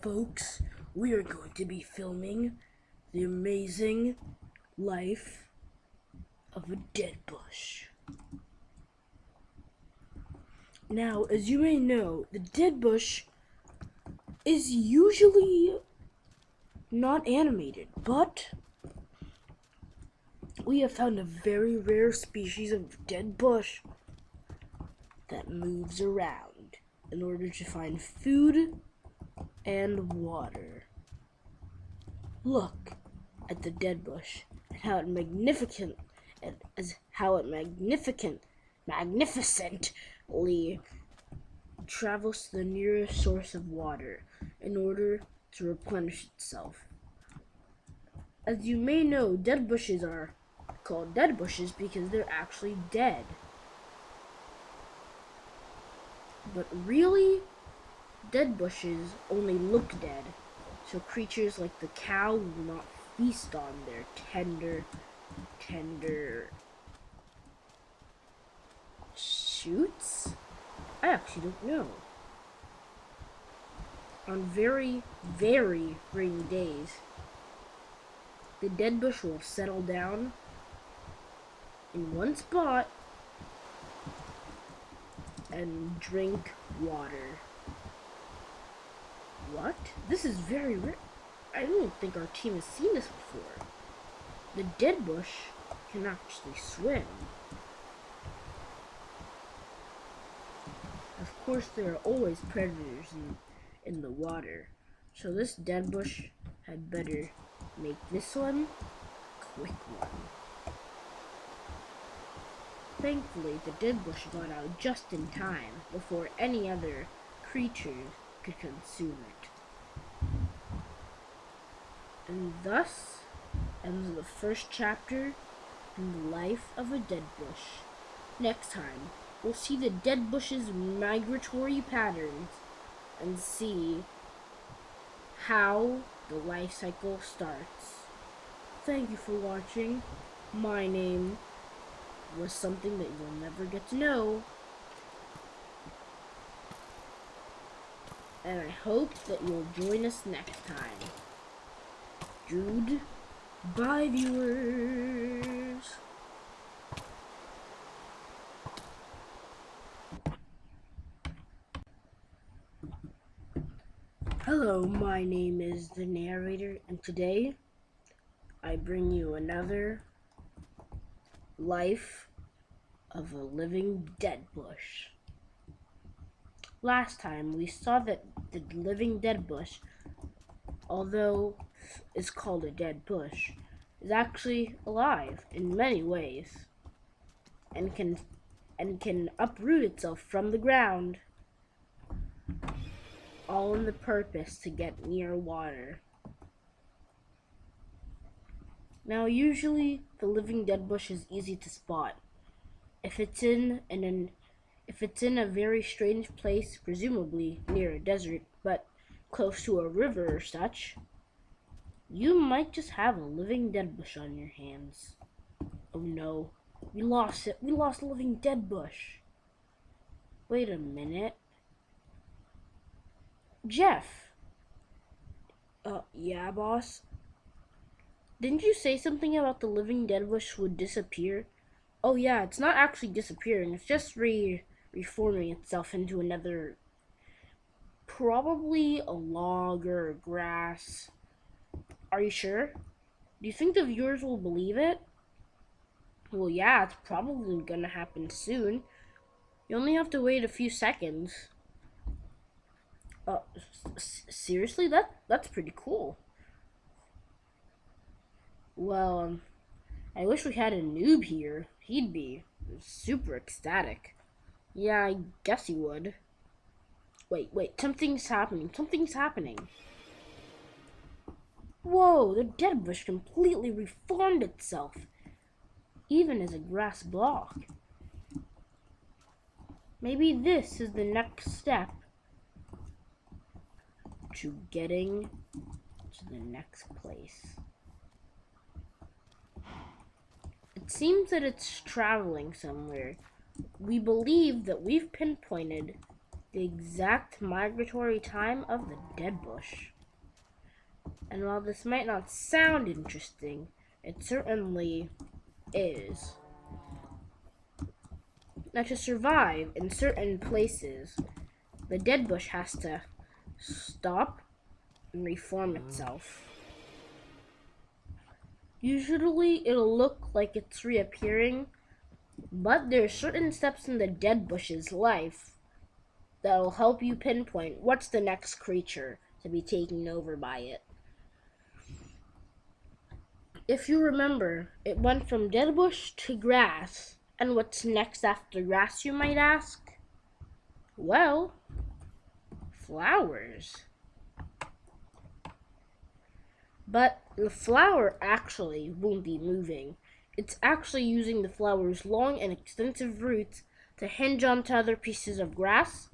folks, we are going to be filming the amazing life of a deadbush. Now, as you may know, the deadbush is usually not animated, but we have found a very rare species of deadbush that moves around in order to find food and water. Look at the deadbush and how it magnificently travels to the nearest source of water in order to replenish itself. As you may know, deadbushes are called deadbushes because they're actually dead. But really, deadbushes only look dead, so creatures like the cow will not feast on their tender shoots? I actually don't know. On very, very rainy days, the deadbush will settle down in one spot and drink water. What? This is very rare. I don't think our team has seen this before. The deadbush can actually swim. Of course, there are always predators in the water, so this deadbush had better make this one a quick one. Thankfully, the deadbush got out just in time before any other creatures could consume it. And thus ends the first chapter in the life of a deadbush. Next time, we'll see the deadbush's migratory patterns and see how the life cycle starts. Thank you for watching. My name was something that you'll never get to know. And I hope that you'll join us next time. Jude, bye viewers. Hello, my name is the narrator, and today I bring you another life of a living deadbush. Last time we saw that the living deadbush, although it's called a dead bush, is actually alive in many ways and can uproot itself from the ground, all in the purpose to get near water. Now, usually the living deadbush is easy to spot. If it's in a very strange place, presumably near a desert, but close to a river or such, you might just have a living deadbush on your hands. Oh no, we lost it. We lost a living deadbush. Wait a minute. Jeff. Yeah, boss? Didn't you say something about the living deadbush would disappear? Oh yeah, it's not actually disappearing. It's just reforming itself into another, probably a log or grass. Are you sure? Do you think the viewers will believe it? Well, yeah, it's probably gonna happen soon. You only have to wait a few seconds. Seriously? That's pretty cool. Well, I wish we had a noob here. He'd be super ecstatic. Yeah, I guess he would. Wait, something's happening. Whoa, the deadbush completely reformed itself, even as a grass block. Maybe this is the next step to getting to the next place. It seems that it's traveling somewhere. We believe that we've pinpointed the exact migratory time of the deadbush. And while this might not sound interesting, it certainly is. Now, to survive in certain places, the deadbush has to stop and reform itself. Usually, it'll look like it's reappearing, but there are certain steps in the deadbush's life that will help you pinpoint what's the next creature to be taken over by it. If you remember, it went from deadbush to grass. And what's next after grass, you might ask? Well, flowers. But the flower actually won't be moving. It's actually using the flower's long and extensive roots to hinge onto other pieces of grass,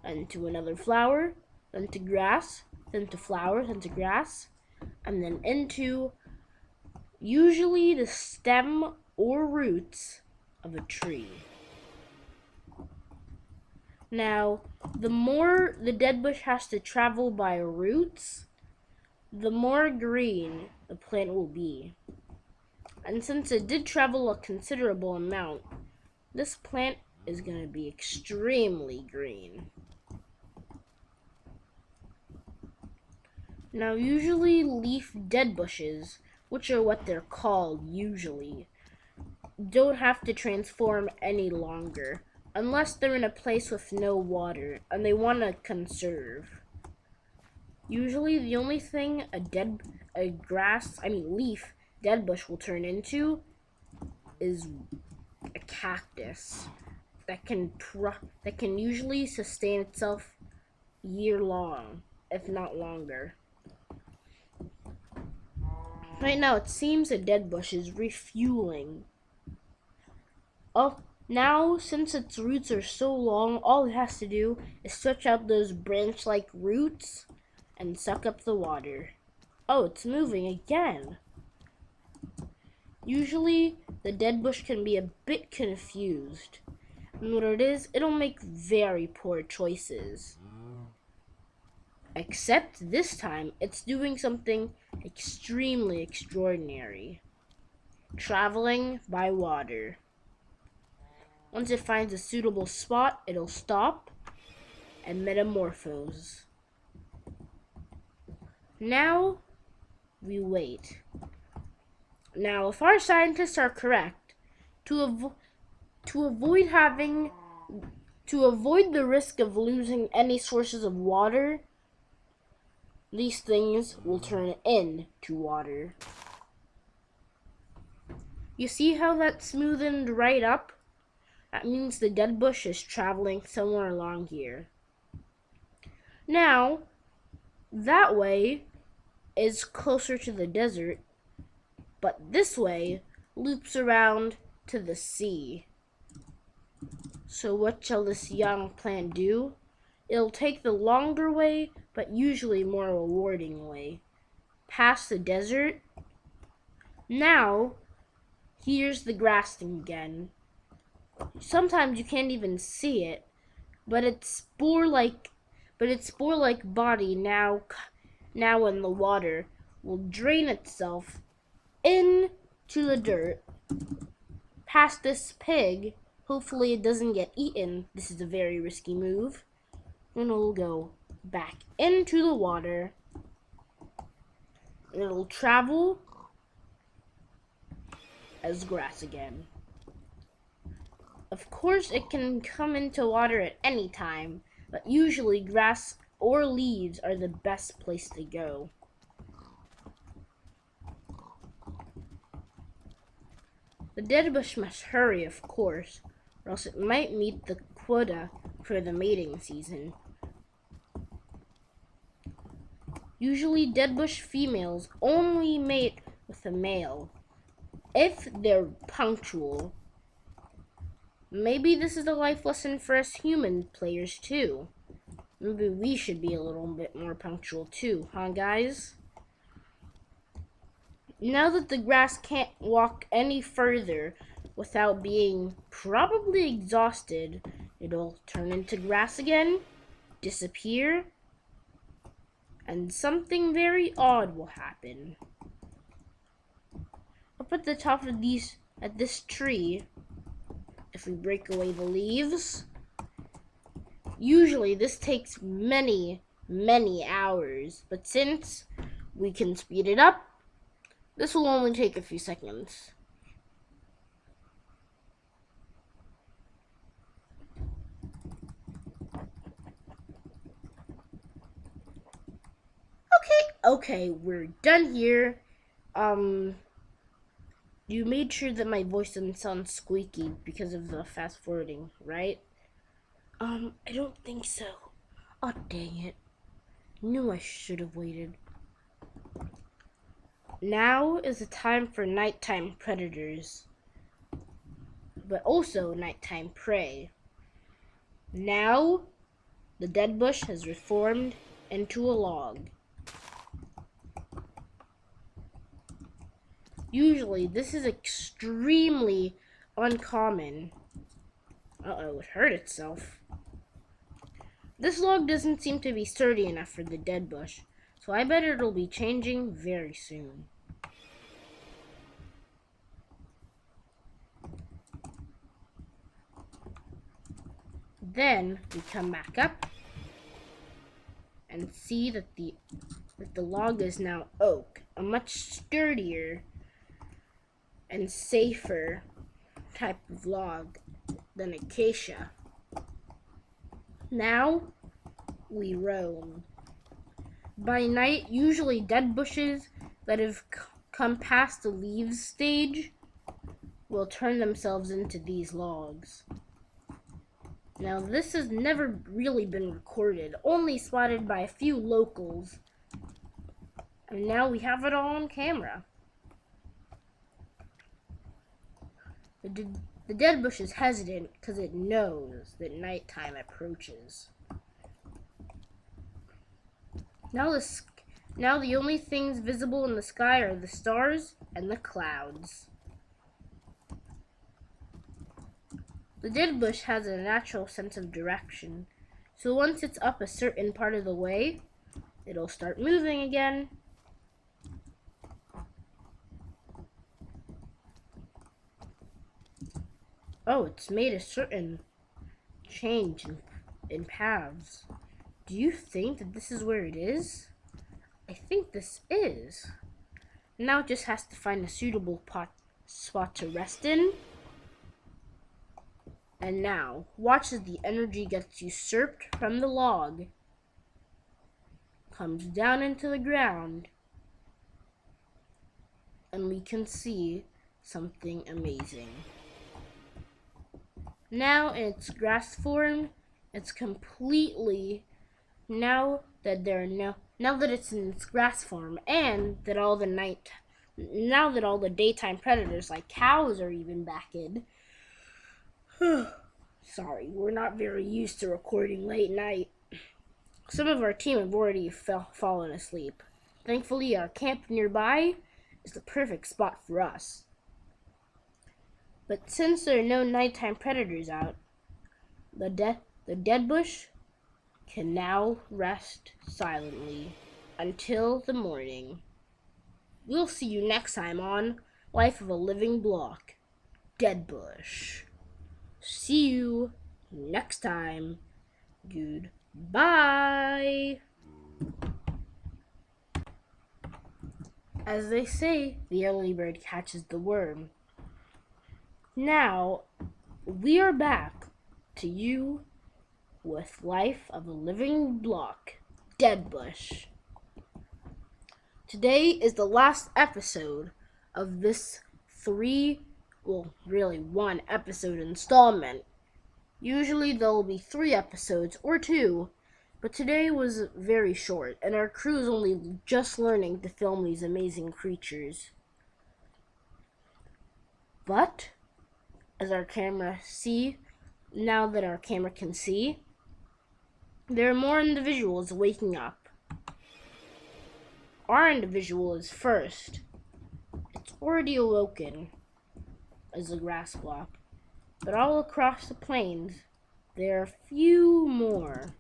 and to another flower, then to grass, then to flower, then to grass, and then into usually the stem or roots of a tree. Now, the more the deadbush has to travel by roots, the more green the plant will be. And since it did travel a considerable amount, this plant is going to be extremely green. Now, usually leaf deadbushes, which are what they're called usually, don't have to transform any longer, unless they're in a place with no water and they want to conserve. Usually the only thing a leaf deadbush will turn into is a cactus that can usually sustain itself year long, if not longer. Right now it seems a deadbush is refueling. Oh, now since its roots are so long, all it has to do is stretch out those branch-like roots and suck up the water. Oh, it's moving again. Usually, the deadbush can be a bit confused. And what it is, it'll make very poor choices. Except this time, it's doing something extremely extraordinary. Traveling by water. Once it finds a suitable spot, it'll stop and metamorphose. Now, we wait. Now, if our scientists are correct, to avoid the risk of losing any sources of water, these things will turn into water. You see how that smoothened right up? That means the deadbush is traveling somewhere along here. Now, that way is closer to the desert, but this way loops around to the sea. So what shall this young plant do? It'll take the longer way, but usually more rewarding way, past the desert. Now, here's the grass thing again. Sometimes you can't even see it, but its spore-like body now in the water will drain itself into the dirt past this pig. Hopefully it doesn't get eaten. This is a very risky move. And it'll go back into the water. And it'll travel as grass again. Of course, it can come into water at any time, but usually grass or leaves are the best place to go. The deadbush must hurry, of course, or else it might meet the quota for the mating season. Usually, deadbush females only mate with a male if they're punctual. Maybe this is a life lesson for us human players too. Maybe we should be a little bit more punctual too, huh guys? Now that the grass can't walk any further without being probably exhausted, it'll turn into grass again, disappear, and something very odd will happen. Up at the top of this tree, if we break away the leaves, usually this takes many hours, but since we can speed it up, this will only take a few seconds. Okay, we're done here. You made sure that my voice didn't sound squeaky because of the fast forwarding, right? I don't think so. Oh, dang it. Knew I should have waited. Now is the time for nighttime predators, but also nighttime prey. Now, the Deadbush has reformed into a log. Usually, this is extremely uncommon. Uh-oh, it hurt itself. This log doesn't seem to be sturdy enough for the Deadbush, so I bet it'll be changing very soon. Then we come back up and see that the log is now oak, a much sturdier and safer type of log than acacia. Now we roam. By night, usually dead bushes that have come past the leaves stage will turn themselves into these logs. Now this has never really been recorded, only spotted by a few locals. And now we have it all on camera. The Deadbush is hesitant because it knows that nighttime approaches. Now the only things visible in the sky are the stars and the clouds. The Deadbush has a natural sense of direction, so once it's up a certain part of the way, it'll start moving again. Oh, it's made a certain change in paths. Do you think that this is where it is? I think this is. Now it just has to find a suitable spot to rest in. And now, watch as the energy gets usurped from the log, comes down into the ground, and we can see something amazing. Now in its grass form, it's completely, now that it's in its grass form, and that all the daytime predators like cows are even back in. Sorry, we're not very used to recording late night. Some of our team have already fallen asleep. Thankfully, our camp nearby is the perfect spot for us. But since there are no nighttime predators out, the Deadbush can now rest silently until the morning. We'll see you next time on Life of a Living Block, Deadbush. See you next time. Goodbye. As they say, the early bird catches the worm. Now, we are back to you with Life of a Living Block, Deadbush. Today is the last episode of this one episode installment. Usually there will be 3 episodes or 2, but today was very short, and our crew is only just learning to film these amazing creatures. But as our camera now that our camera can see, there are more individuals waking up. Our individual is first. It's already awoken as a grass block, but all across the plains there are a few more.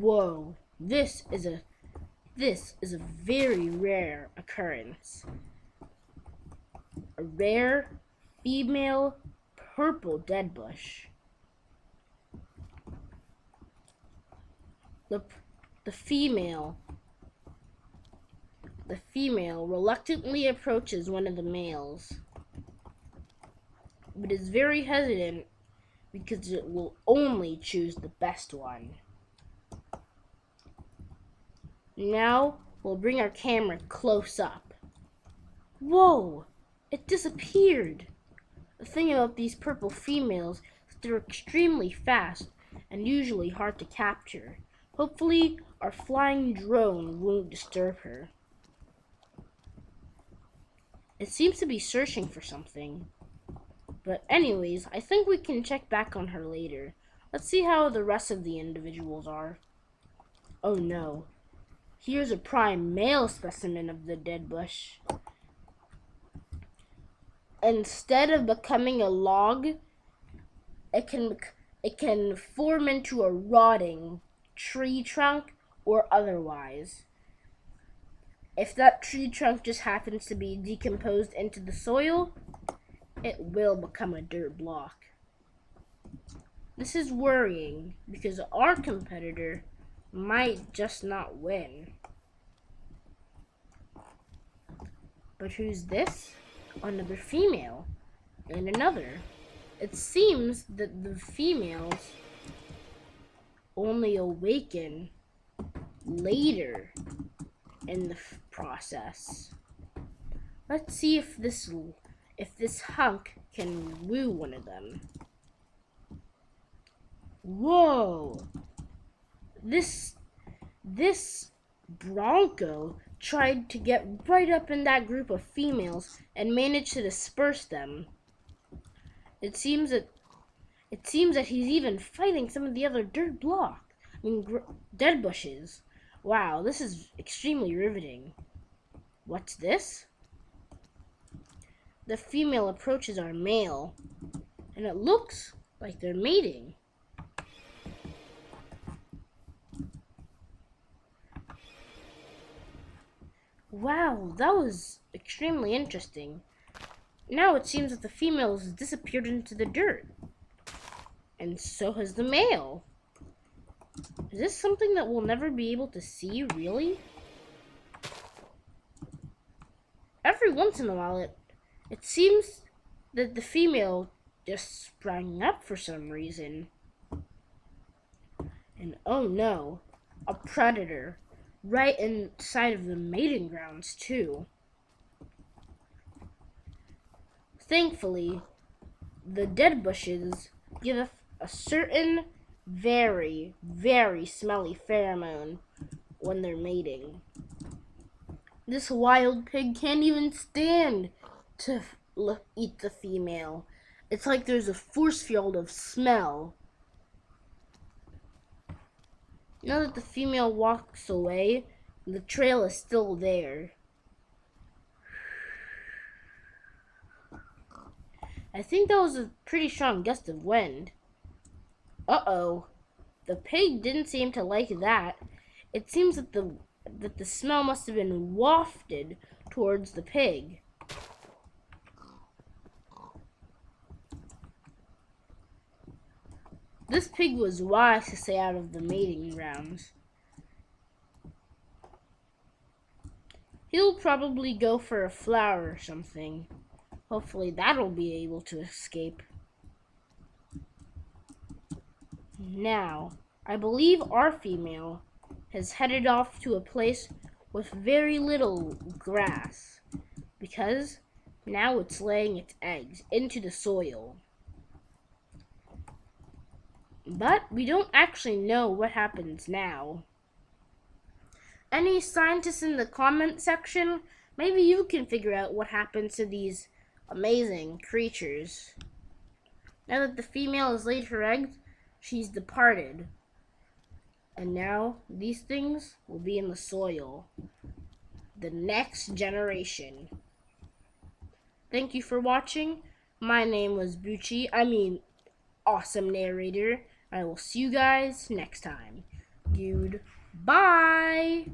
Whoa, this is a very rare occurrence. A rare female purple deadbush. The female reluctantly approaches one of the males, but is very hesitant because it will only choose the best one. Now we'll bring our camera close up. Whoa! It disappeared! The thing about these purple females is that they're extremely fast and usually hard to capture. Hopefully, our flying drone won't disturb her. It seems to be searching for something. But anyways, I think we can check back on her later. Let's see how the rest of the individuals are. Oh no. Here's a prime male specimen of the deadbush. Instead of becoming a log, it can form into a rotting tree trunk or otherwise. If that tree trunk just happens to be decomposed into the soil, it will become a dirt block. This is worrying because our competitor might just not win. But who's this? Another female and another. It seems that the females only awaken later in the process. Let's see if this hunk can woo one of them. Whoa! This Bronco tried to get right up in that group of females and managed to disperse them. It seems that he's even fighting some of the other dead bushes. Wow, this is extremely riveting. What's this? The female approaches our male, and it looks like they're mating. Wow, that was extremely interesting. Now it seems that the female has disappeared into the dirt. And so has the male. Is this something that we'll never be able to see, really? Every once in a while, it seems that the female just sprang up for some reason. And oh no, a predator. Right inside of the mating grounds, too. Thankfully, the dead bushes give a certain very, very smelly pheromone when they're mating. This wild pig can't even stand to eat the female. It's like there's a force field of smell. Now that the female walks away, the trail is still there. I think that was a pretty strong gust of wind. Uh-oh. The pig didn't seem to like that. It seems that the smell must have been wafted towards the pig. This pig was wise to stay out of the mating grounds. He'll probably go for a flower or something. Hopefully that'll be able to escape. Now, I believe our female has headed off to a place with very little grass, because now it's laying its eggs into the soil. But we don't actually know what happens now. Any scientists in the comment section, maybe you can figure out what happens to these amazing creatures. Now that the female has laid her eggs, she's departed. And now these things will be in the soil. The next generation. Thank you for watching. My name was Bucci. Awesome Narrator. I will see you guys next time. Goodbye.